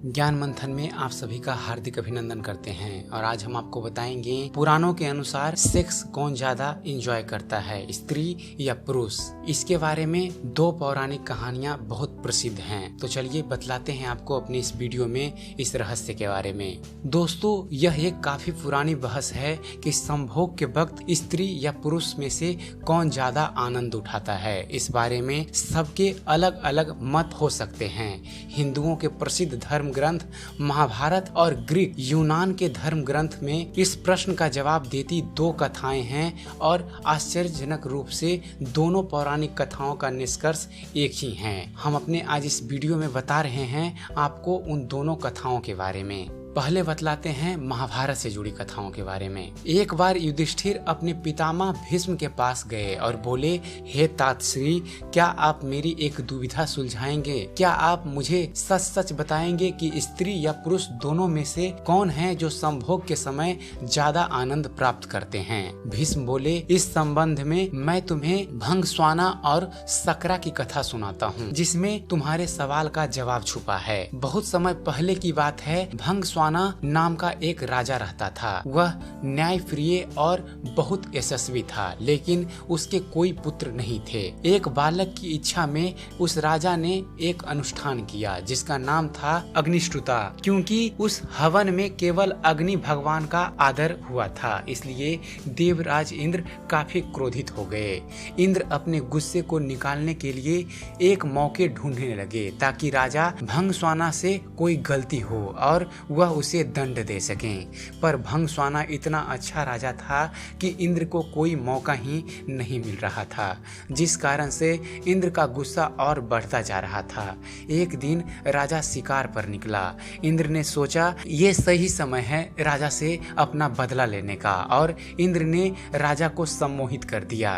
ज्ञान मंथन में आप सभी का हार्दिक अभिनंदन करते हैं और आज हम आपको बताएंगे पुराणों के अनुसार सेक्स कौन ज्यादा एंजॉय करता है, स्त्री या पुरुष। इसके बारे में दो पौराणिक कहानियां बहुत प्रसिद्ध हैं, तो चलिए बतलाते हैं आपको अपने इस वीडियो में इस रहस्य के बारे में। दोस्तों, यह एक काफी पुरानी बहस है कि संभोग के वक्त स्त्री या पुरुष में से कौन ज्यादा आनंद उठाता है। इस बारे में सबके अलग अलग मत हो सकते हैं। हिंदुओं के प्रसिद्ध धर्म ग्रंथ महाभारत और ग्रीक यूनान के धर्म ग्रंथ में इस प्रश्न का जवाब देती दो कथाएं हैं और आश्चर्यजनक रूप से दोनों पौराणिक कथाओं का निष्कर्ष एक ही है। हम अपने आज इस वीडियो में बता रहे हैं आपको उन दोनों कथाओं के बारे में। पहले बतलाते हैं महाभारत से जुड़ी कथाओं के बारे में। एक बार युधिष्ठिर अपने पितामह भीष्म के पास गए और बोले, हे तातश्री, क्या आप मेरी एक दुविधा सुलझाएंगे? क्या आप मुझे सच सच बताएंगे कि स्त्री या पुरुष दोनों में से कौन है जो संभोग के समय ज्यादा आनंद प्राप्त करते हैं? भीष्म बोले, इस संबंध में मैं तुम्हें भंगस्वाना और सकरा की कथा सुनाता हूँ, जिसमें तुम्हारे सवाल का जवाब छुपा है। बहुत समय पहले की बात है। भंगस्वाना नाम का एक राजा रहता था। वह न्यायप्रिय और बहुत यशस्वी था, लेकिन उसके कोई पुत्र नहीं थे। एक बालक की इच्छा में उस राजा ने एक अनुष्ठान किया जिसका नाम था अग्निष्टुता। क्योंकि उस हवन में केवल अग्नि भगवान का आदर हुआ था, इसलिए देवराज इंद्र काफी क्रोधित हो गए। इंद्र अपने गुस्से को निकालने के लिए एक मौके ढूंढने लगे ताकि राजा भंगस्वाना से कोई गलती हो और वह उसे दंड दे सकें। पर भंगस्वाना इतना अच्छा राजा था कि इंद्र को कोई मौका ही नहीं मिल रहा था, जिस कारण से इंद्र का गुस्सा और बढ़ता जा रहा था। एक दिन राजा शिकार पर निकला। इंद्र ने सोचा ये सही समय है राजा से अपना बदला लेने का, और इंद्र ने राजा को सम्मोहित कर दिया।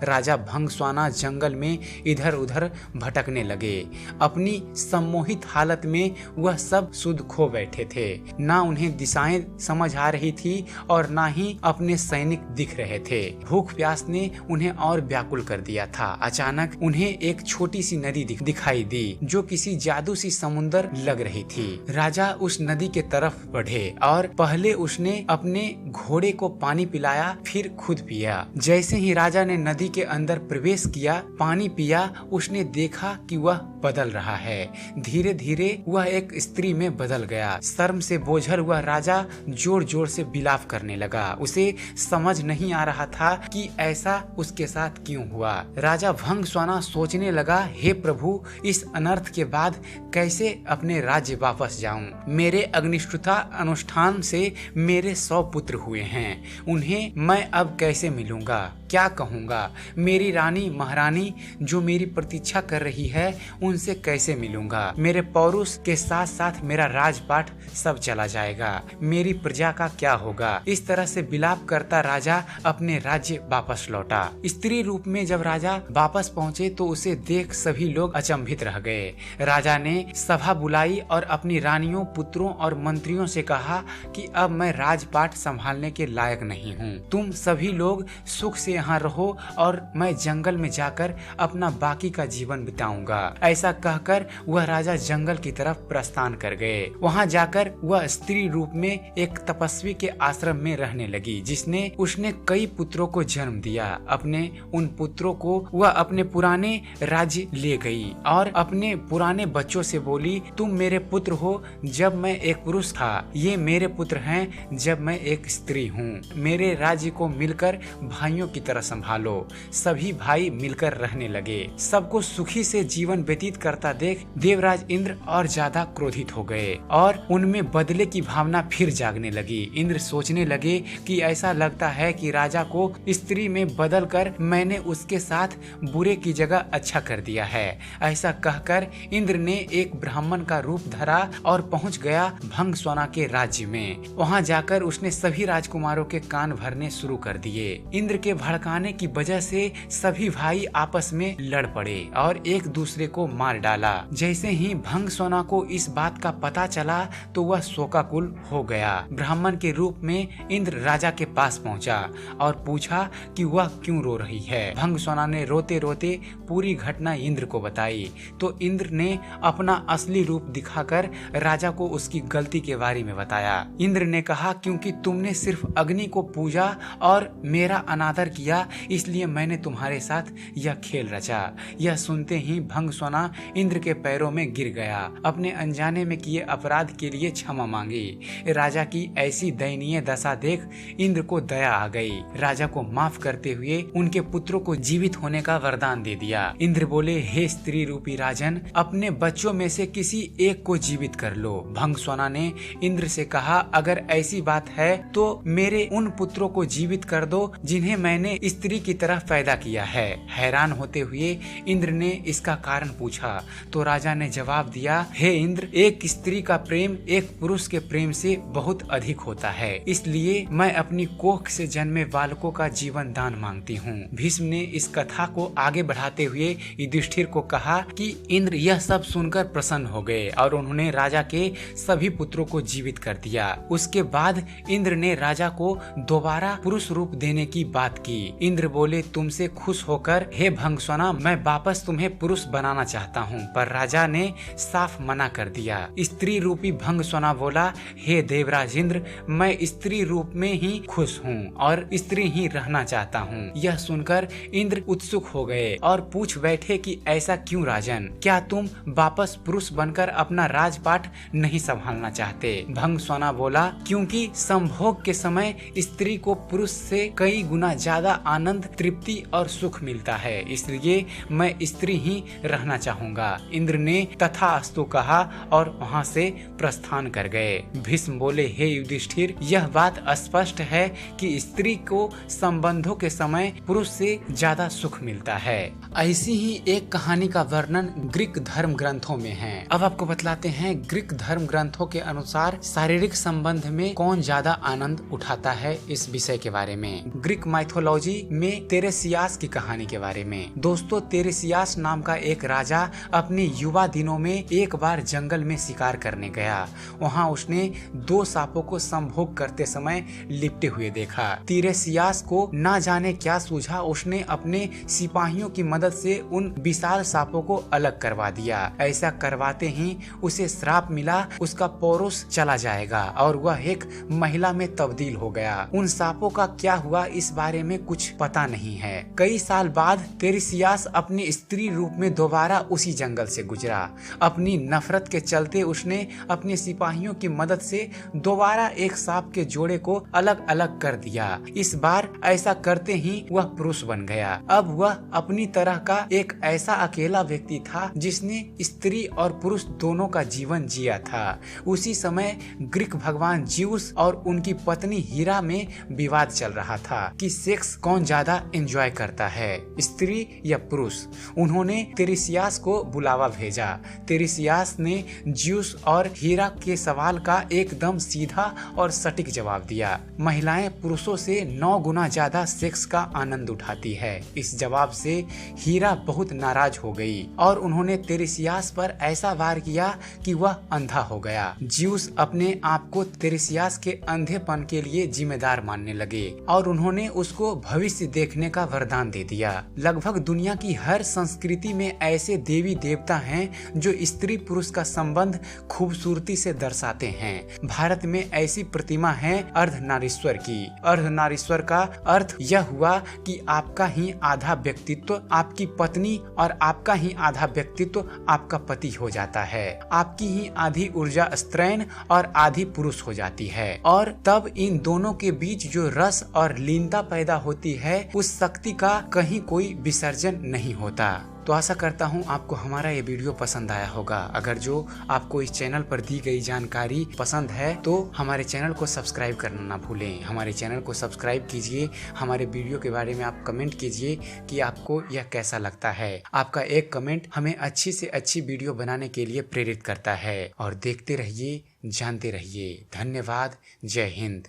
राजा भंगस्वाना जंगल में इधर उधर भटकने लगे। अपनी सम्मोहित हालत में वह सब सुध खो बैठे थे। ना उन्हें दिशाएं समझ आ रही थी और ना ही अपने सैनिक दिख रहे थे। भूख प्यास ने उन्हें और व्याकुल कर दिया था। अचानक उन्हें एक छोटी सी नदी दिखाई दी जो किसी जादू सी समुंदर लग रही थी। राजा उस नदी के तरफ बढ़े और पहले उसने अपने घोड़े को पानी पिलाया, फिर खुद पिया। जैसे ही राजा ने नदी के अंदर प्रवेश किया, पानी पिया, उसने देखा कि वह बदल रहा है। धीरे धीरे वह एक स्त्री में बदल गया। शर्म से बोझल वह राजा जोर जोर से विलाप करने लगा। उसे समझ नहीं आ रहा था कि ऐसा उसके साथ क्यों हुआ। राजा भंगस्वाना सोचने लगा, हे प्रभु, इस अनर्थ के बाद कैसे अपने राज्य वापस जाऊं? मेरे अग्निष्टुता अनुष्ठान से मेरे 100 पुत्र हुए हैं, उन्हें मैं अब कैसे मिलूंगा? क्या कहूँगा? मेरी रानी महारानी जो मेरी प्रतीक्षा कर रही है, उनसे कैसे मिलूंगा? मेरे पौरुष के साथ साथ मेरा राजपाट सब चला जाएगा। मेरी प्रजा का क्या होगा? इस तरह से विलाप करता राजा अपने राज्य वापस लौटा। स्त्री रूप में जब राजा वापस पहुँचे तो उसे देख सभी लोग अचंभित रह गए। राजा ने सभा बुलाई और अपनी रानियों, पुत्रों और मंत्रियों से कहा कि अब मैं राजपाट संभालने के लायक नहीं हूँ। तुम सभी लोग सुख से यहाँ रहो और मैं जंगल में जाकर अपना बाकी का जीवन बिताऊंगा। ऐसा कहकर वह राजा जंगल की तरफ प्रस्थान कर गए। वहाँ जाकर वह स्त्री रूप में एक तपस्वी के आश्रम में रहने लगी, जिसने उसने कई पुत्रों को जन्म दिया। अपने उन पुत्रों को वह अपने पुराने राज्य ले गई और अपने पुराने बच्चों से बोली, तुम मेरे पुत्र हो जब मैं एक पुरुष था, ये मेरे पुत्र हैं जब मैं एक स्त्री हूँ। मेरे राज्य को मिलकर भाइयों की तरह संभालो। सभी भाई मिलकर रहने लगे। सबको सुखी से जीवन व्यतीत करता देख देवराज इंद्र और ज्यादा क्रोधित हो गए और उनमें बदले की भावना फिर जागने लगी। इंद्र सोचने लगे कि ऐसा लगता है कि राजा को स्त्री में बदलकर मैंने उसके साथ बुरे की जगह अच्छा कर दिया है। ऐसा कहकर इंद्र ने एक ब्राह्मण का रूप धरा और पहुंच गया भंगस्वाना के राज्य में। वहां जाकर उसने सभी राजकुमारों के कान भरने शुरू कर दिए। इंद्र के भड़काने की वजह से सभी भाई आपस में लड़ पड़े और एक दूसरे को मार डाला। जैसे ही भंगस्वाना को इस बात का पता चला तो वह शोकाकुल हो गया। ब्राह्मण के रूप में इंद्र राजा के पास पहुंचा और पूछा कि वह क्यों रो रही है। भंगसोना ने रोते रोते पूरी घटना इंद्र को बताई तो इंद्र ने अपना असली रूप दिखाकर राजा को उसकी गलती के बारे में बताया। इंद्र ने कहा, क्योंकि तुमने सिर्फ अग्नि को पूजा और मेरा अनादर किया, इसलिए मैंने तुम्हारे साथ यह खेल रचा। यह सुनते ही भंगसोना इंद्र के पैरों में गिर गया। अपने अनजाने में किए अपराध के लिए क्षमा मांगी। राजा की ऐसी दयनीय दशा देख इंद्र को दया आ गई। राजा को माफ करते हुए उनके पुत्रों को जीवित होने का वरदान दे दिया। इंद्र बोले, हे स्त्री रूपी राजन, अपने बच्चों में से किसी एक को जीवित कर लो। भंगसोना ने इंद्र से कहा, अगर ऐसी बात है तो मेरे उन पुत्रों को जीवित कर दो जिन्हें मैंने स्त्री की तरह पैदा किया है। हैरान होते हुए इंद्र ने इसका कारण पूछा तो राजा ने जवाब दिया, हे इंद्र, एक स्त्री का प्रेम एक पुरुष के प्रेम से बहुत अधिक होता है, इसलिए मैं अपनी कोख से जन्मे बालकों का जीवन दान मांगती हूँ। भीष्म ने इस कथा को आगे बढ़ाते हुए युधिष्ठिर को कहा कि इंद्र यह सब सुनकर प्रसन्न हो गए और उन्होंने राजा के सभी पुत्रों को जीवित कर दिया। उसके बाद इंद्र ने राजा को दोबारा पुरुष रूप देने की बात की। इंद्र बोले, तुमसे खुश होकर हे भंगसोना, मैं वापस तुम्हें पुरुष बनाना चाहता हूँ, पर राजा ने साफ मना कर दिया। स्त्री रूपी भंगसोना बोला, हे देवराज इंद्र, मैं स्त्री रूप में ही खुश हूँ और स्त्री ही रहना चाहता हूँ। यह सुनकर इंद्र उत्सुक हो गए और पूछ बैठे कि ऐसा क्यों राजन, क्या तुम वापस पुरुष बनकर अपना राजपाट नहीं संभालना चाहते? भंगसोना बोला, क्योंकि संभोग के समय स्त्री को पुरुष से कई गुना ज्यादा आनंद, तृप्ति और सुख मिलता है, इसलिए मैं स्त्री ही रहना चाहूँगा। इंद्र ने तथास्तु कहा और वहाँ से प्रस्थान कर गए। भीष्म बोले, हे युधिष्ठिर, यह बात स्पष्ट है कि स्त्री को संबंधों के समय पुरुष से ज्यादा सुख मिलता है। ऐसी ही एक कहानी का वर्णन ग्रीक धर्म ग्रंथों में है। अब आपको बतलाते हैं ग्रीक धर्म ग्रंथों के अनुसार शारीरिक संबंध में कौन ज्यादा आनंद उठाता है, इस विषय के बारे में। ग्रीक माइथोलॉजी में तेरेसियास की कहानी के बारे में। दोस्तों, तेरेसियास नाम का एक राजा अपने युवा दिनों में एक बार जंगल में शिकार करने गया। वहाँ उसने 2 सांपों को संभोग करते समय लिपटे हुए देखा। तेरेसियास को ना जाने क्या सूझा, उसने अपने सिपाहियों की मदद से उन विशाल सांपों को अलग करवा दिया। ऐसा करवाते ही उसे श्राप मिला, उसका पौरुष चला जाएगा और वह एक महिला में तब्दील हो गया। उन सांपों का क्या हुआ इस बारे में कुछ पता नहीं है। कई साल बाद तेरेसियास अपने स्त्री रूप में दोबारा उसी जंगल से गुजरा। अपनी नफरत के चलते उसने अपने सिपाहियों की मदद से दोबारा एक सांप के जोड़े को अलग अलग कर दिया। इस बार ऐसा करते ही वह पुरुष बन गया। अब वह अपनी तरह का एक ऐसा अकेला व्यक्ति था जिसने स्त्री और पुरुष दोनों का जीवन जिया था। उसी समय ग्रीक भगवान ज्यूस और उनकी पत्नी हीरा में विवाद चल रहा था कि सेक्स कौन ज्यादा एंजॉय करता है, स्त्री या पुरुष। उन्होंने तेरेसियास को बुलावा भेजा। तेरेसियास ने ज्यूस और हीरा के सवाल का एकदम सीधा और सटीक जवाब दिया। महिलाएं पुरुषों से 9 गुना ज्यादा सेक्स का आनंद उठाती है। इस जवाब से हीरा बहुत नाराज हो गई और उन्होंने तेरेसियास पर ऐसा वार किया कि वह अंधा हो गया। ज्यूस अपने आप को तेरेसियास के अंधेपन के लिए जिम्मेदार मानने लगे और उन्होंने उसको भविष्य देखने का वरदान दे दिया। लगभग दुनिया की हर संस्कृति में ऐसे देवी देवता हैं जो स्त्री पुरुष का संबंध खूबसूरती से दर्शाते हैं। भारत में ऐसी प्रतिमा है अर्धनारीश्वर की। अर्धनारीश्वर का अर्थ यह हुआ कि आपका ही आधा व्यक्तित्व आपकी पत्नी और आपका ही आधा व्यक्तित्व आपका पति हो जाता है। आपकी ही आधी ऊर्जा स्त्रैण और आधी पुरुष हो जाती है और तब इन दोनों के बीच जो रस और लीनता पैदा होती है, उस शक्ति का कहीं कोई विसर्जन नहीं होता। तो आशा करता हूँ आपको हमारा ये वीडियो पसंद आया होगा। अगर जो आपको इस चैनल पर दी गई जानकारी पसंद है तो हमारे चैनल को सब्सक्राइब करना ना भूलें। हमारे चैनल को सब्सक्राइब कीजिए। हमारे वीडियो के बारे में आप कमेंट कीजिए कि आपको यह कैसा लगता है। आपका एक कमेंट हमें अच्छी से अच्छी वीडियो बनाने के लिए प्रेरित करता है। और देखते रहिए, जानते रहिए। धन्यवाद। जय हिंद।